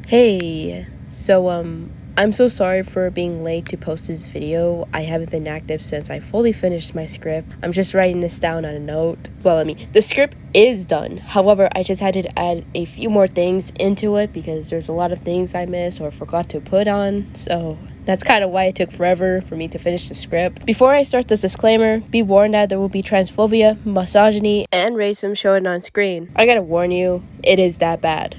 Hey, I'm so sorry for being late to post this video. I haven't been active since I fully finished my script. I'm just writing this down on a note. The script is done. However, I just had to add a few more things into it because there's a lot of things I missed or forgot to put on. So that's kind of why it took forever for me to finish the script. Before I start this disclaimer, be warned that there will be transphobia, misogyny, and racism shown on screen. I gotta warn you, it is that bad.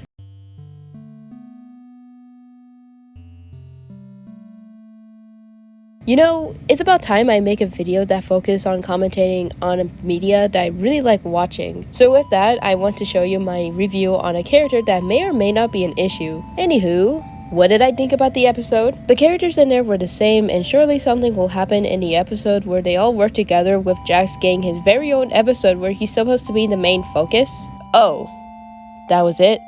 You know, it's about time I make a video that focuses on commentating on a media that I really like watching. So with that, I want to show you my review on a character that may or may not be an issue. Anywho, what did I think about the episode? The characters in there were the same, and surely something will happen in the episode where they all work together, with Jax getting his very own episode where he's supposed to be the main focus. Oh, that was it?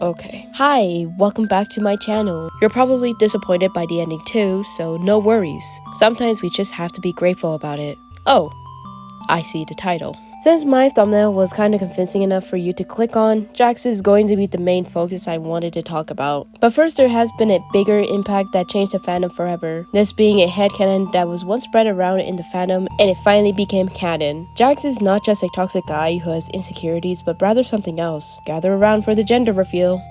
Okay. Hi, welcome back to my channel. You're probably disappointed by the ending too, so no worries. Sometimes we just have to be grateful about it. Oh, I see the title. Since my thumbnail was kind of convincing enough for you to click on, Jax is going to be the main focus I wanted to talk about. But first, there has been a bigger impact that changed the fandom forever. This being a headcanon that was once spread around in the fandom, and it finally became canon. Jax is not just a toxic guy who has insecurities, but rather something else. Gather around for the gender reveal.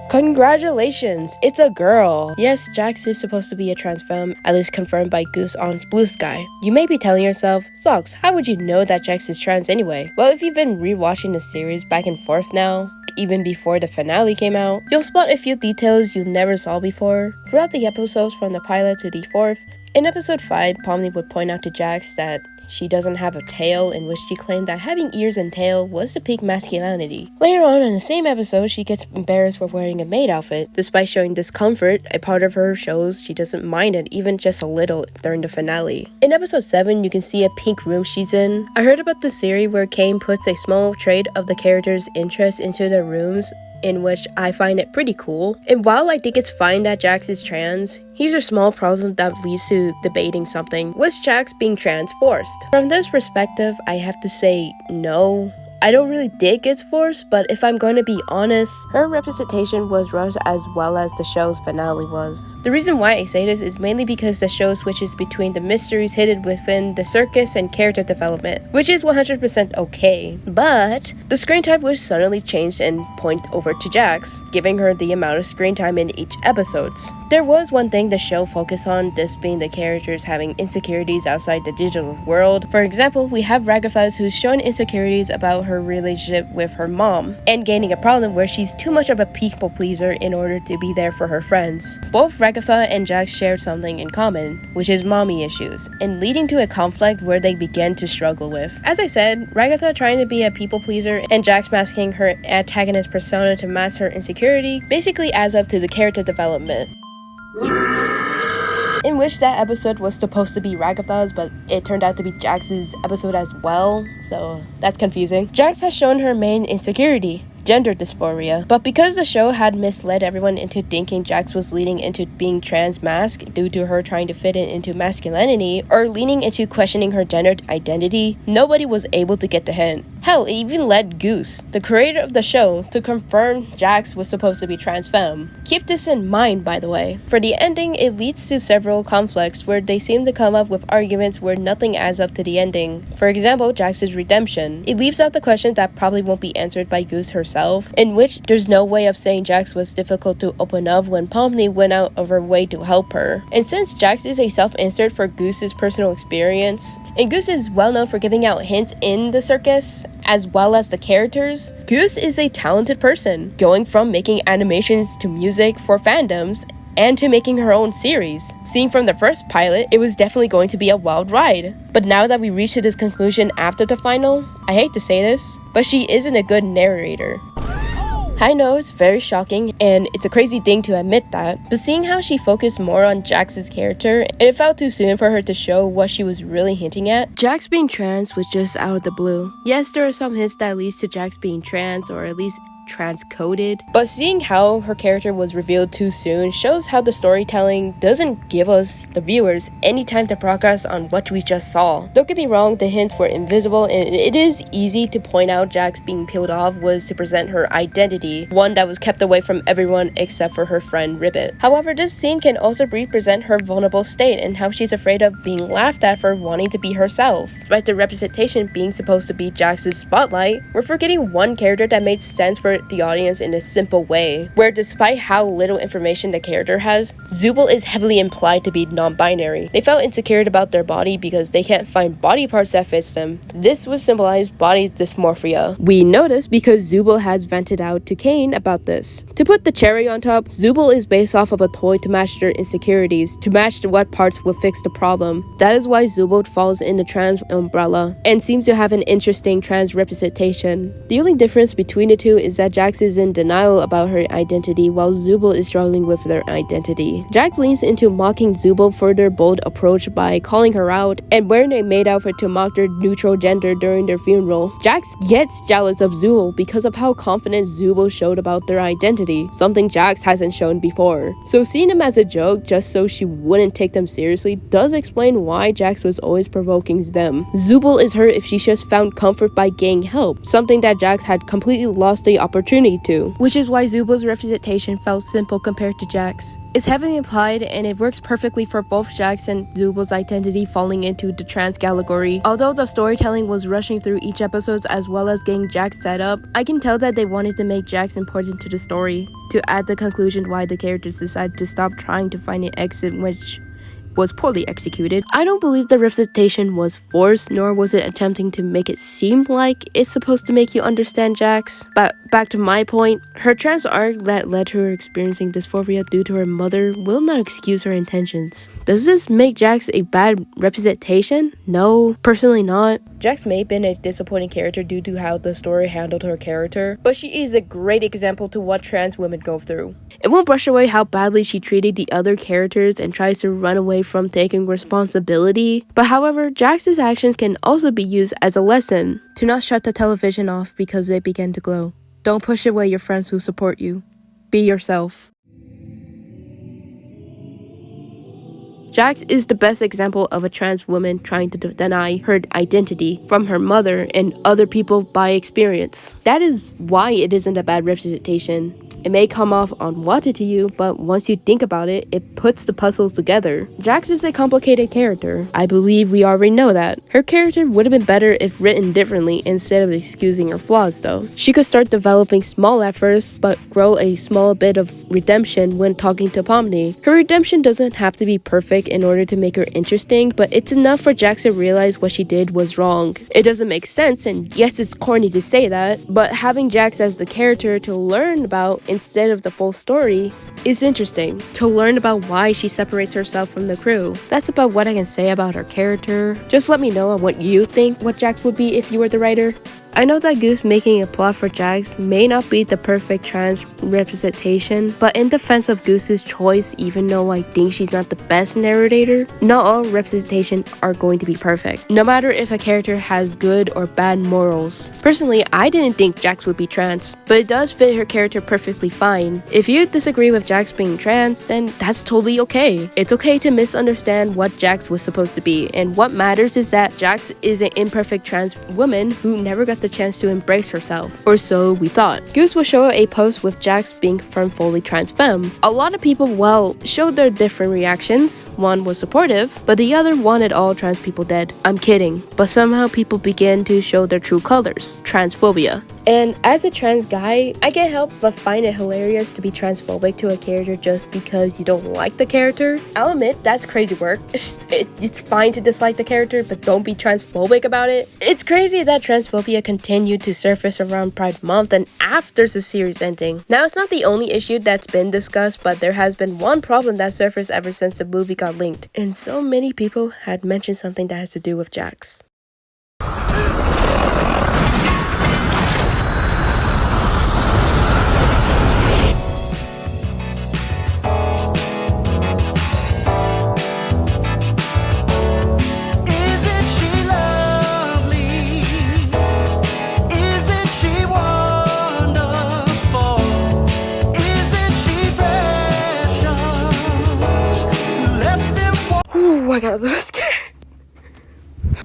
Congratulations, it's a girl! Yes, Jax is supposed to be a trans femme, at least confirmed by Goose on Blue Sky. You may be telling yourself, Socks, how would you know that Jax is trans anyway? Well, if you've been rewatching the series back and forth now, even before the finale came out, you'll spot a few details you never saw before. Throughout the episodes from the pilot to the fourth, in episode 5, Pomni would point out to Jax that she doesn't have a tail, in which she claimed that having ears and tail was the peak masculinity. Later on in the same episode, she gets embarrassed for wearing a maid outfit. Despite showing discomfort, a part of her shows she doesn't mind it even just a little during the finale. In episode 7, you can see a pink room she's in. I heard about this theory where Kane puts a small trait of the character's interest into their rooms, in which I find it pretty cool. And while I think it's fine that Jax is trans, here's a small problem that leads to debating something. Was Jax being trans forced? From this perspective, I have to say no. I don't really dig it's forced, but if I'm going to be honest, her representation was rushed as well as the show's finale was. The reason why I say this is mainly because the show switches between the mysteries hidden within the circus and character development, which is 100% okay. But the screen time was suddenly changed and point over to Jax, giving her the amount of screen time in each episodes. There was one thing the show focused on, this being the characters having insecurities outside the digital world. For example, we have Ragatha who's shown insecurities about her relationship with her mom, and gaining a problem where she's too much of a people pleaser in order to be there for her friends. Both Ragatha and Jax shared something in common, which is mommy issues, and leading to a conflict where they began to struggle with. As I said, Ragatha trying to be a people pleaser and Jax masking her antagonist persona to mask her insecurity basically adds up to the character development, in which that episode was supposed to be Ragatha's, but it turned out to be Jax's episode as well, so that's confusing. Jax has shown her main insecurity, gender dysphoria, but because the show had misled everyone into thinking Jax was leaning into being trans mask due to her trying to fit into masculinity or leaning into questioning her gender identity, nobody was able to get the hint. Hell, it even led Goose, the creator of the show, to confirm Jax was supposed to be trans femme. Keep this in mind, by the way. For the ending, it leads to several conflicts where they seem to come up with arguments where nothing adds up to the ending. For example, Jax's redemption. It leaves out the question that probably won't be answered by Goose herself, in which there's no way of saying Jax was difficult to open up when Pomni went out of her way to help her. And since Jax is a self-insert for Goose's personal experience, and Goose is well known for giving out hints in the circus, as well as the characters, Goose is a talented person, going from making animations to music for fandoms, and to making her own series. Seen from the first pilot, it was definitely going to be a wild ride. But now that we reached this conclusion after the final, I hate to say this, but she isn't a good narrator. I know it's very shocking, and it's a crazy thing to admit that, but seeing how she focused more on Jax's character, and it felt too soon for her to show what she was really hinting at. Jax being trans was just out of the blue. Yes, there are some hints that leads to Jax being trans, or at least trans-coded. But seeing how her character was revealed too soon shows how the storytelling doesn't give us, the viewers, any time to progress on what we just saw. Don't get me wrong, the hints were invisible, and it is easy to point out Jax being peeled off was to present her identity, one that was kept away from everyone except for her friend Ribbit. However, this scene can also represent her vulnerable state and how she's afraid of being laughed at for wanting to be herself. Despite the representation being supposed to be Jax's spotlight, we're forgetting one character that made sense for the audience in a simple way, where despite how little information the character has, Zubul is heavily implied to be non-binary. They felt insecure about their body because they can't find body parts that fits them. This would symbolize body dysmorphia. We notice because Zubul has vented out to Kane about this. To put the cherry on top, Zubul is based off of a toy to match their insecurities, to match what parts will fix the problem. That is why Zubul falls in the trans umbrella and seems to have an interesting trans representation. The only difference between the two is that Jax is in denial about her identity while Zubul is struggling with their identity. Jax leans into mocking Zubul for their bold approach by calling her out and wearing a maid outfit to mock their neutral gender during their funeral. Jax gets jealous of Zubul because of how confident Zubul showed about their identity, something Jax hasn't shown before. So seeing him as a joke just so she wouldn't take them seriously does explain why Jax was always provoking them. Zubul is hurt if she just found comfort by getting help, something that Jax had completely lost the opportunity to, which is why Zubul's representation felt simple compared to Jax. It's heavily implied and it works perfectly for both Jax and Zubul's identity falling into the trans category. Although the storytelling was rushing through each episode as well as getting Jax set up, I can tell that they wanted to make Jax important to the story, to add the conclusion why the characters decided to stop trying to find an exit, which was poorly executed. I don't believe the representation was forced, nor was it attempting to make it seem like it's supposed to make you understand Jax. But back to my point, her trans arc that led to her experiencing dysphoria due to her mother will not excuse her intentions. Does this make Jax a bad representation? No, personally not. Jax may have been a disappointing character due to how the story handled her character, but she is a great example to what trans women go through. It won't brush away how badly she treated the other characters and tries to run away from taking responsibility. But however, Jax's actions can also be used as a lesson to not shut the television off because they begin to glow. Don't push away your friends who support you. Be yourself. Jax is the best example of a trans woman trying to deny her identity from her mother and other people by experience. That is why it isn't a bad representation. It may come off unwanted to you, but once you think about it, it puts the puzzles together. Jax is a complicated character. I believe we already know that. Her character would have been better if written differently instead of excusing her flaws though. She could start developing small at first, but grow a small bit of redemption when talking to Pomni. Her redemption doesn't have to be perfect in order to make her interesting, but it's enough for Jax to realize what she did was wrong. It doesn't make sense, and yes, it's corny to say that, but having Jax as the character to learn about instead of the full story is interesting. To learn about why she separates herself from the crew. That's about what I can say about her character. Just let me know on what you think what Jax would be if you were the writer. I know that Goose making a plot for Jax may not be the perfect trans representation, but in defense of Goose's choice, even though I think she's not the best narrator, not all representation are going to be perfect, no matter if a character has good or bad morals. Personally, I didn't think Jax would be trans, but it does fit her character perfectly fine. If you disagree with Jax being trans, then that's totally okay. It's okay to misunderstand what Jax was supposed to be, and what matters is that Jax is an imperfect trans woman who never got the chance to embrace herself, or so we thought. Goose will show a post with Jax being confirmed fully trans femme. A lot of people, showed their different reactions. One was supportive, but the other wanted all trans people dead. I'm kidding, but somehow people began to show their true colors, transphobia. And as a trans guy, I can't help but find it hilarious to be transphobic to a character just because you don't like the character. I'll admit, that's crazy work. It's fine to dislike the character, but don't be transphobic about it. It's crazy that transphobia continued to surface around Pride Month and after the series ending. Now, it's not the only issue that's been discussed, but there has been one problem that surfaced ever since the movie got linked. And so many people had mentioned something that has to do with Jax.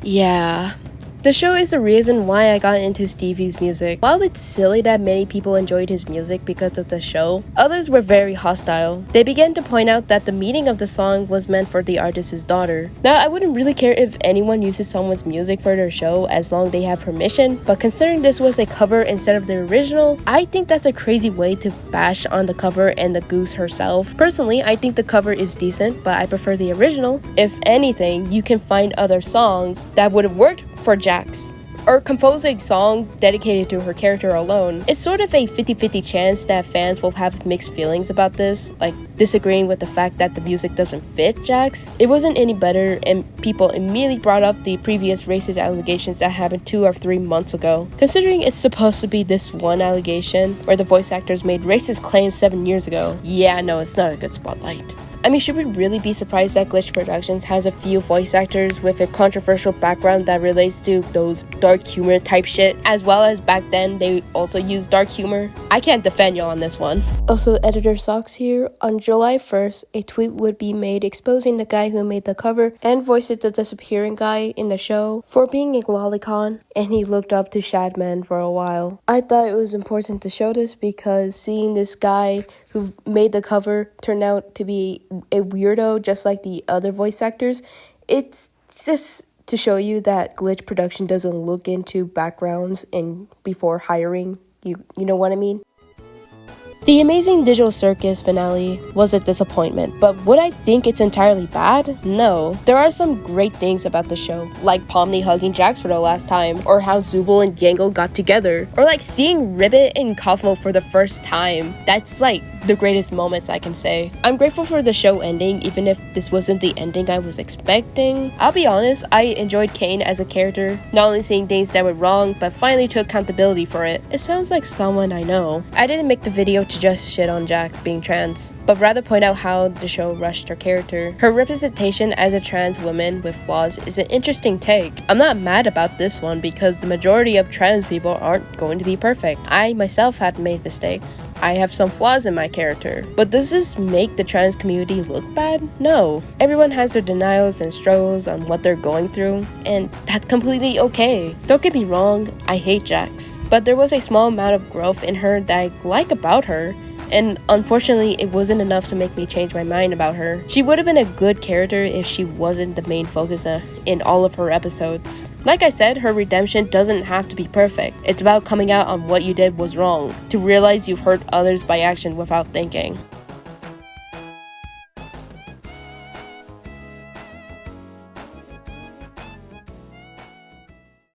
Yeah. The show is the reason why I got into Stevie's music. While it's silly that many people enjoyed his music because of the show, others were very hostile. They began to point out that the meaning of the song was meant for the artist's daughter. Now, I wouldn't really care if anyone uses someone's music for their show as long as they have permission, but considering this was a cover instead of the original, I think that's a crazy way to bash on the cover and the goose herself. Personally, I think the cover is decent, but I prefer the original. If anything, you can find other songs that would have worked for Jax, or compose a song dedicated to her character alone. It's sort of a 50-50 chance that fans will have mixed feelings about this, like disagreeing with the fact that the music doesn't fit Jax. It wasn't any better, and people immediately brought up the previous racist allegations that happened 2 or 3 months ago. Considering it's supposed to be this one allegation where the voice actors made racist claims 7 years ago, yeah, no, it's not a good spotlight. I mean, should we really be surprised that Glitch Productions has a few voice actors with a controversial background that relates to those dark humor type shit, as well as back then they also used dark humor? I can't defend y'all on this one. Also, Editor Socks here. On July 1st, a tweet would be made exposing the guy who made the cover and voiced the disappearing guy in the show for being a lolicon, and he looked up to Shadman for a while. I thought it was important to show this because seeing this guy who made the cover turn out to be a weirdo just like the other voice actors, it's just to show you that Glitch Production doesn't look into backgrounds and before hiring. You know what I mean? The Amazing Digital Circus finale was a disappointment, but would I think it's entirely bad? No. There are some great things about the show, like Pomni hugging Jax for the last time, or how Zubul and Gango got together, or like seeing Ribbit and Cosmo for the first time. That's like the greatest moments I can say. I'm grateful for the show ending, even if this wasn't the ending I was expecting. I'll be honest, I enjoyed Kane as a character, not only seeing things that were wrong, but finally took accountability for it. It sounds like someone I know. I didn't make the video to just shit on Jax being trans, but rather point out how the show rushed her character. Her representation as a trans woman with flaws is an interesting take. I'm not mad about this one because the majority of trans people aren't going to be perfect. I myself had made mistakes. I have some flaws in my character. But does this make the trans community look bad? No. Everyone has their denials and struggles on what they're going through, and that's completely okay. Don't get me wrong, I hate Jax, but there was a small amount of growth in her that I like about her, and unfortunately it wasn't enough to make me change my mind about her. She would have been a good character if she wasn't the main focus in all of her episodes. Like I said, her redemption doesn't have to be perfect. It's about coming out on what you did was wrong, to realize you've hurt others by action without thinking.